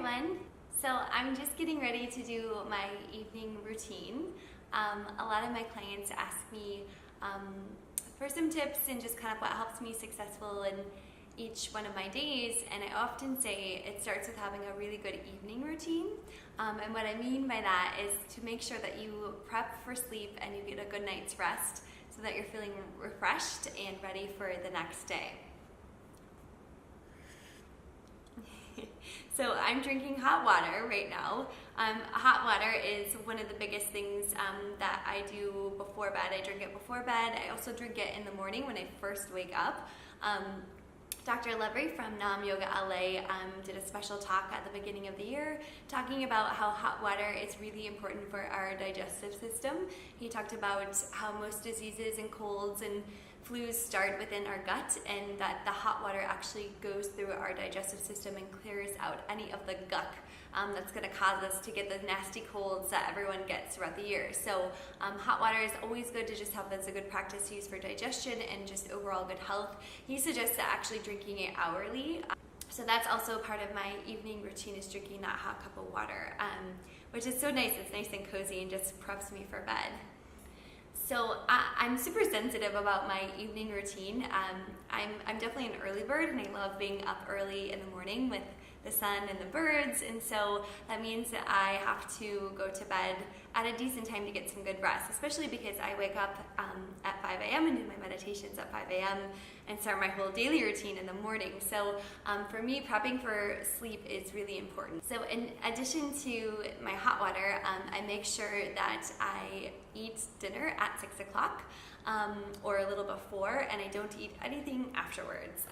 everyone. So I'm just getting ready to do my evening routine. A lot of my clients ask me for some tips and just kind of what helps me successful in each one of my days, and I often say it starts with having a really good evening routine. And what I mean by that is to make sure that you prep for sleep and you get a good night's rest so that you're feeling refreshed and ready for the next day. So I'm drinking hot water right now. Hot water is one of the biggest things that I do before bed. I drink it before bed. I also drink it in the morning when I first wake up. Dr. Levry from Nam Yoga LA did a special talk at the beginning of the year talking about how hot water is really important for our digestive system. He talked about how most diseases and colds and flus start within our gut, and that the hot water actually goes through our digestive system and clears out any of the gunk that's going to cause us to get the nasty colds that everyone gets throughout the year. So hot water is always good to just have as a good practice to use for digestion and just overall good health. He suggests that actually drinking it hourly. So that's also part of my evening routine, is drinking that hot cup of water, which is so nice. It's nice and cozy and just preps me for bed. So I'm super sensitive about my evening routine. I'm definitely an early bird, and I love being up early in the morning with the sun and the birds, and so that means that I have to go to bed at a decent time to get some good rest, especially because I wake up at 5 a.m. and do my meditations at 5 a.m. and start my whole daily routine in the morning. So for me, prepping for sleep is really important. So in addition to my hot water, I make sure that I eat dinner at 6 o'clock. Or a little before, and I don't eat anything afterwards.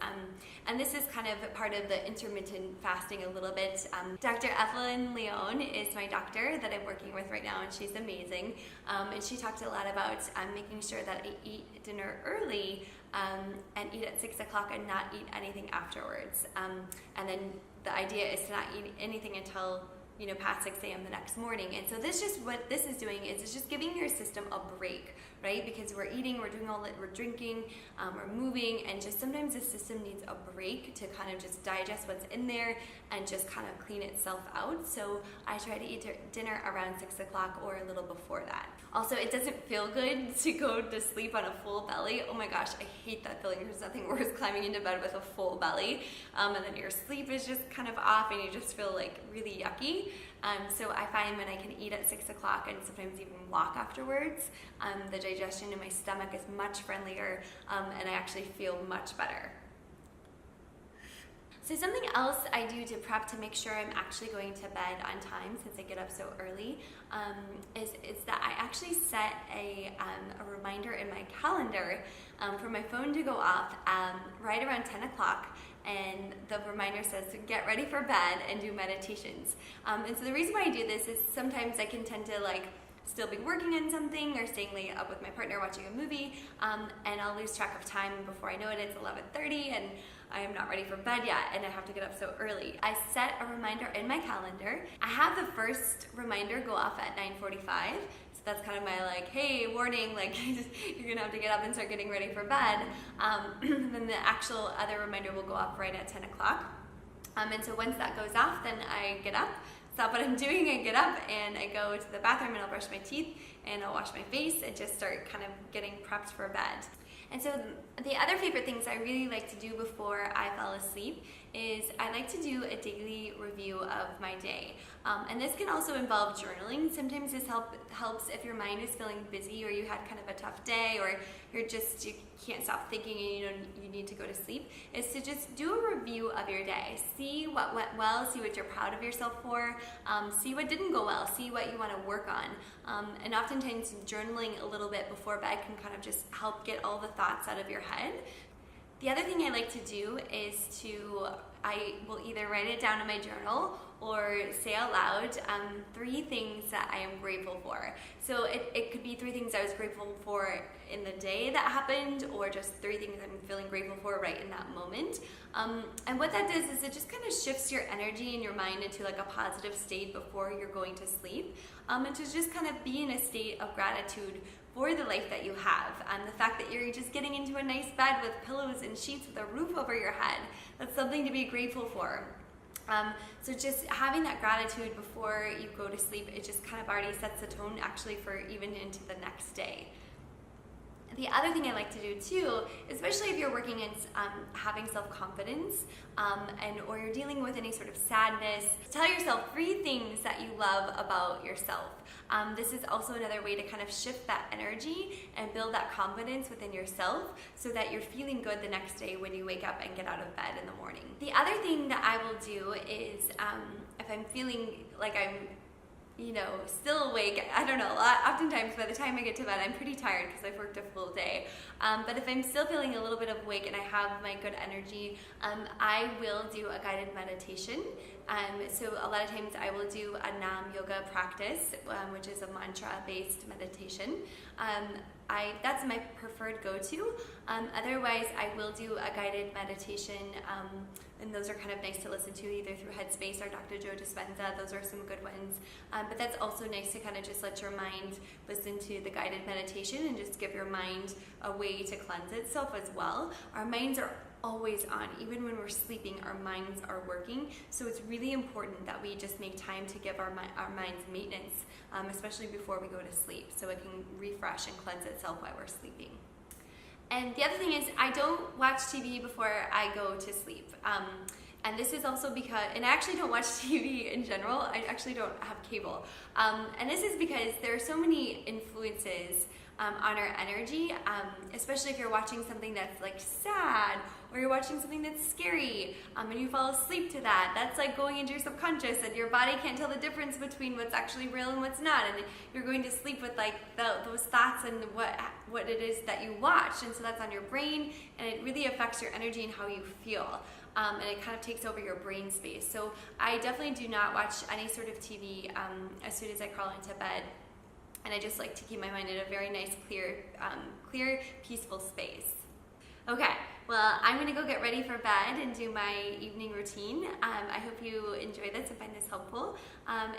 And this is kind of part of the intermittent fasting a little bit. Dr. Evelyn Leon is my doctor that I'm working with right now, and she's amazing. And she talked a lot about making sure that I eat dinner early and eat at 6 o'clock and not eat anything afterwards. And then the idea is to not eat anything until past 6 a.m. the next morning. And so what this is doing is it's just giving your system a break, right? Because we're eating, we're doing all that, we're drinking, we're moving, and just sometimes the system needs a break to kind of just digest what's in there and just kind of clean itself out. So I try to eat dinner around 6 o'clock or a little before that. Also, it doesn't feel good to go to sleep on a full belly. Oh my gosh, I hate that feeling. There's nothing worse climbing into bed with a full belly. And then your sleep is just kind of off and you just feel like really yucky. So I find when I can eat at 6 o'clock and sometimes even walk afterwards, the digestion in my stomach is much friendlier, and I actually feel much better. So something else I do to prep to make sure I'm actually going to bed on time, since I get up so early, is that I actually set a reminder in my calendar for my phone to go off right around 10 o'clock. And the reminder says to get ready for bed and do meditations. And so the reason why I do this is sometimes I can tend to still be working on something or staying late up with my partner watching a movie, and I'll lose track of time. Before I know it, it's 11:30 and I am not ready for bed yet, and I have to get up so early. I set a reminder in my calendar. I have the first reminder go off at 9:45. So that's kind of my hey, warning, you're gonna have to get up and start getting ready for bed. Then the actual other reminder will go off right at 10 o'clock. And so once that goes off, then I get up, stop what I'm doing, I get up and I go to the bathroom and I'll brush my teeth and I'll wash my face and just start kind of getting prepped for bed. And so the other favorite things I really like to do before I fall asleep is I like to do a daily review of my day. And this can also involve journaling. Sometimes this helps if your mind is feeling busy or you had kind of a tough day or you can't stop thinking and you need to go to sleep, is to just do a review of your day. See what went well, see what you're proud of yourself for, see what didn't go well, see what you want to work on. And oftentimes journaling a little bit before bed can kind of just help get all the thoughts out of your head. The other thing I like to do is I will either write it down in my journal or say out loud 3 things that I am grateful for. So it could be 3 things I was grateful for in the day that happened, or just 3 things I'm feeling grateful for right in that moment. And what that does is it just kind of shifts your energy and your mind into a positive state before you're going to sleep, and to just kind of be in a state of gratitude for the life that you have, and the fact that you're just getting into a nice bed with pillows and sheets with a roof over your head. That's something to be grateful for. So just having that gratitude before you go to sleep, it just kind of already sets the tone actually for even into the next day. The other thing I like to do too, especially if you're working in having self-confidence or you're dealing with any sort of sadness, tell yourself 3 things that you love about yourself. This is also another way to kind of shift that energy and build that confidence within yourself so that you're feeling good the next day when you wake up and get out of bed in the morning. The other thing that I will do is if I'm feeling like I'm still awake, I don't know, oftentimes by the time I get to bed, I'm pretty tired because I've worked a full day. But if I'm still feeling a little bit awake and I have my good energy, I will do a guided meditation. So a lot of times I will do a Nam yoga practice, which is a mantra-based meditation. That's my preferred go-to. Otherwise, I will do a guided meditation, and those are kind of nice to listen to either through Headspace or Dr. Joe Dispenza. Those are some good ones. But that's also nice to kind of just let your mind listen to the guided meditation and just give your mind a way to cleanse itself as well. Our minds are always on. Even when we're sleeping, our minds are working. So it's really important that we just make time to give our minds maintenance, especially before we go to sleep, so it can refresh and cleanse itself while we're sleeping. And the other thing is, I don't watch TV before I go to sleep. And this is also because, and I actually don't watch TV in general, I actually don't have cable. And this is because there are so many influences on our energy, especially if you're watching something that's like sad, or you're watching something that's scary, and you fall asleep to that. That's like going into your subconscious, and your body can't tell the difference between what's actually real and what's not, and you're going to sleep with like those thoughts and what it is that you watch, and so that's on your brain, and it really affects your energy and how you feel. And it kind of takes over your brain space. So I definitely do not watch any sort of TV as soon as I crawl into bed. And I just like to keep my mind in a very nice, clear, peaceful space. Okay, well, I'm gonna go get ready for bed and do my evening routine. I hope you enjoy this and find this helpful.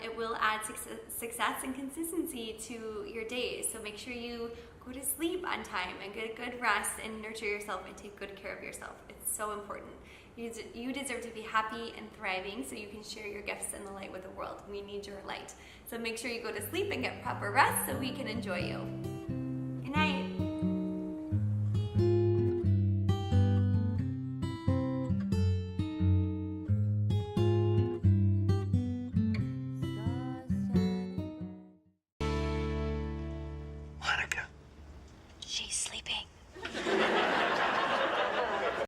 It will add success and consistency to your days. So make sure you go to sleep on time and get a good rest and nurture yourself and take good care of yourself. It's so important. You deserve to be happy and thriving so you can share your gifts and the light with the world. We need your light. So make sure you go to sleep and get proper rest so we can enjoy you. Good night. Monica. She's sleeping.